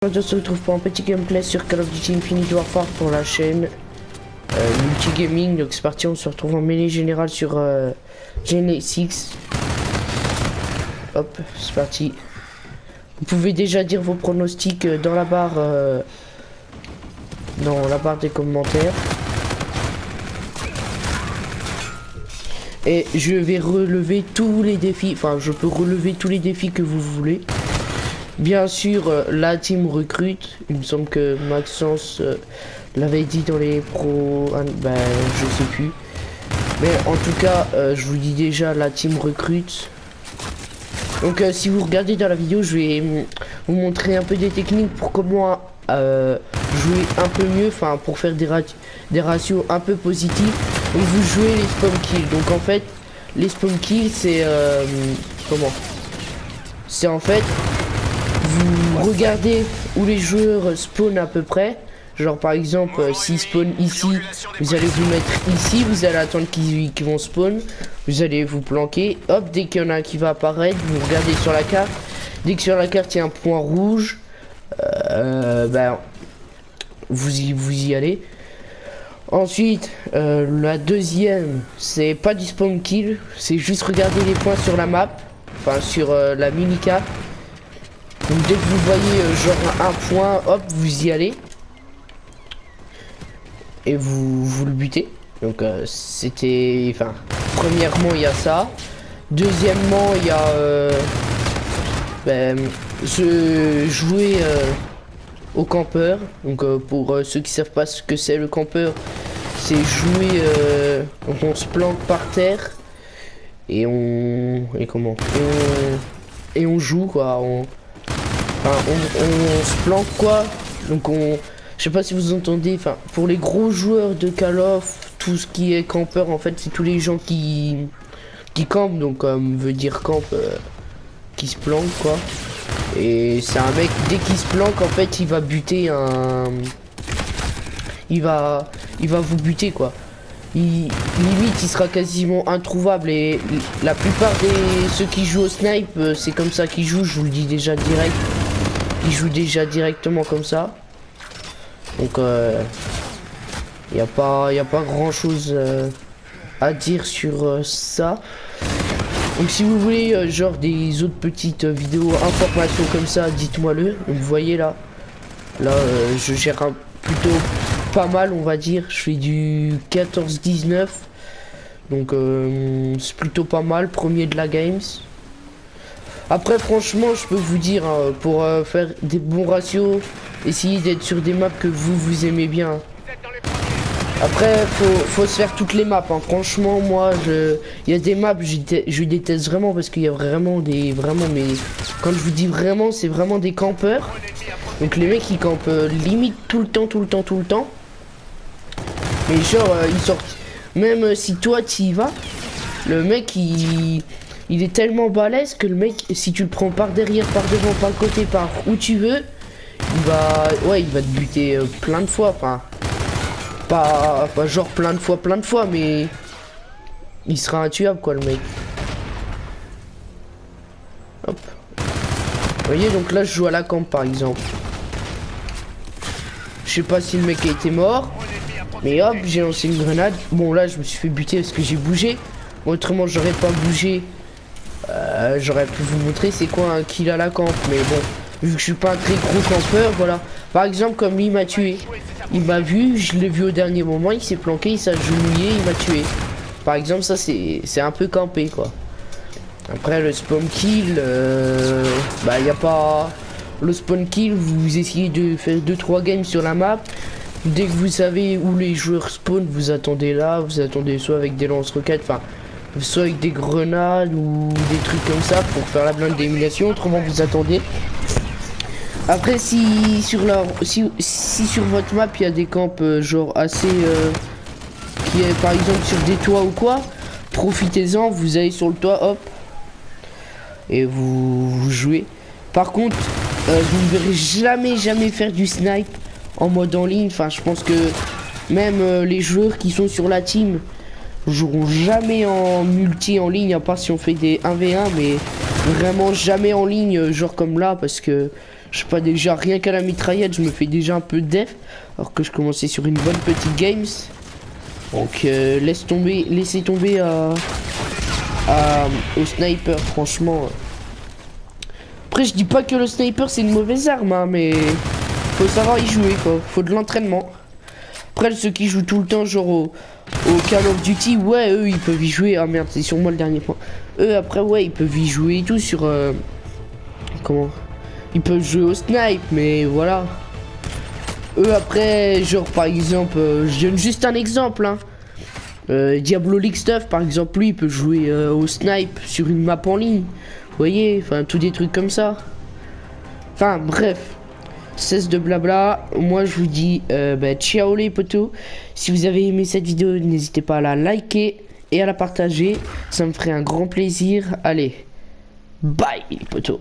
On se retrouve pour un petit gameplay sur Call of Duty Infinite Warfare pour la chaîne multigaming. Donc c'est parti, on se retrouve en mêlée générale sur GN6. Hop, c'est parti. Vous pouvez déjà dire vos pronostics dans la barre des commentaires. Et je vais relever tous les défis, enfin je peux relever tous les défis que vous voulez. Bien sûr, la team recrute. Il me semble que Maxence l'avait dit dans les pros. Ben, je sais plus. Mais en tout cas, je vous dis déjà, la team recrute. Donc, si vous regardez dans la vidéo, je vais vous montrer un peu des techniques pour comment jouer un peu mieux, enfin pour faire des ratios un peu positifs. Donc, vous jouez les spawn kills. Donc, en fait, les spawn kills, c'est comment? C'est en fait. Vous regardez où les joueurs spawnent à peu près. Genre par exemple, s'ils spawnent ici, vous allez vous mettre ici, vous allez attendre qu'ils vont spawn. Vous allez vous planquer. Hop, dès qu'il y en a un qui va apparaître, vous regardez sur la carte. Dès que sur la carte il y a un point rouge, ben, vous y allez. Ensuite, la deuxième, c'est pas du spawn kill, c'est juste regarder les points sur la map, enfin sur la mini-carte. Donc dès que vous voyez genre un point, hop, vous y allez. Et vous le butez. Donc c'était... Enfin, premièrement, il y a ça. Deuxièmement, il y a... jouer au campeur. Donc pour ceux qui savent pas ce que c'est le campeur, c'est jouer... donc on se planque par terre. Et on... Et comment et on joue quoi. Enfin, on se planque quoi, donc je sais pas si vous entendez, enfin pour les gros joueurs de Call of, tout ce qui est campeur en fait c'est tous les gens qui campent, donc veut dire camp, qui se planque quoi. Et c'est un mec, dès qu'il se planque en fait il va buter il va vous buter quoi. Limite il sera quasiment introuvable, et la plupart de ceux qui jouent au snipe c'est comme ça qu'ils jouent, je vous le dis déjà direct. Ils jouent déjà directement comme ça. Donc il n'y a pas grand chose à dire sur ça. Donc si vous voulez genre des autres petites vidéos informations comme ça, dites-moi le. Donc vous voyez là je gère plutôt pas mal, on va dire. Je fais du 14-19. Donc c'est plutôt pas mal, premier de la games. Après franchement je peux vous dire pour faire des bons ratios, essayez d'être sur des maps que vous aimez bien. Après faut se faire toutes les maps hein. Franchement moi il y a des maps je déteste vraiment, parce qu'il y a vraiment mais quand je vous dis vraiment c'est vraiment des campeurs. Donc les mecs ils campent limite tout le temps. Mais genre ils sortent, même si toi tu y vas, le mec il est tellement balèze que le mec, si tu le prends par derrière, par devant, par le côté, par où tu veux, il va te buter plein de fois. Enfin, pas genre plein de fois, mais il sera intuable quoi le mec. Hop. Vous voyez, donc là je joue à la camp par exemple. Je sais pas si le mec a été mort, mais hop, j'ai lancé une grenade. Bon là je me suis fait buter parce que j'ai bougé. Autrement j'aurais pas bougé. J'aurais pu vous montrer c'est quoi un kill à la camp, mais bon, vu que je suis pas un très gros campeur, voilà. Par exemple comme lui il m'a tué, il m'a vu, je l'ai vu au dernier moment, il s'est planqué, il s'est agenouillé, il m'a tué. Par exemple ça c'est un peu campé quoi. Après le spawn kill, bah y a pas... Le spawn kill, vous essayez de faire 2-3 games sur la map. Dès que vous savez où les joueurs spawn, vous attendez là, vous attendez soit avec des lance-roquettes, enfin soit avec des grenades ou des trucs comme ça pour faire la blinde d'élimination. Autrement vous attendez. Après si sur votre map il y a des camps genre assez qui est par exemple sur des toits ou quoi, profitez-en, vous allez sur le toit, hop, et vous jouez. Par contre vous ne verrez jamais faire du snipe en mode en ligne. Enfin je pense que même les joueurs qui sont sur la team joueront jamais en multi en ligne, à part si on fait des 1v1, mais vraiment jamais en ligne genre comme là, parce que Je sais pas, déjà rien qu'à la mitraillette, je me fais déjà un peu def. Alors que je commençais sur une bonne petite games. Donc laissez tomber au sniper, franchement. Après, je dis pas que le sniper c'est une mauvaise arme, hein, mais faut savoir y jouer quoi. Faut de l'entraînement. Après, ceux qui jouent tout le temps, genre au Call of Duty, ouais, eux ils peuvent y jouer. Ah merde, c'est sur moi le dernier point. Eux après, ouais, ils peuvent y jouer et tout sur. Comment? Ils peuvent jouer au snipe, mais voilà. Eux après, genre par exemple, je donne juste un exemple, hein. Diablo League Stuff par exemple, lui il peut jouer au snipe sur une map en ligne. Vous voyez, enfin tous des trucs comme ça. Enfin bref, cesse de blabla. Moi je vous dis ciao les potos. Si vous avez aimé cette vidéo, n'hésitez pas à la liker et à la partager. Ça me ferait un grand plaisir. Allez, bye les potos.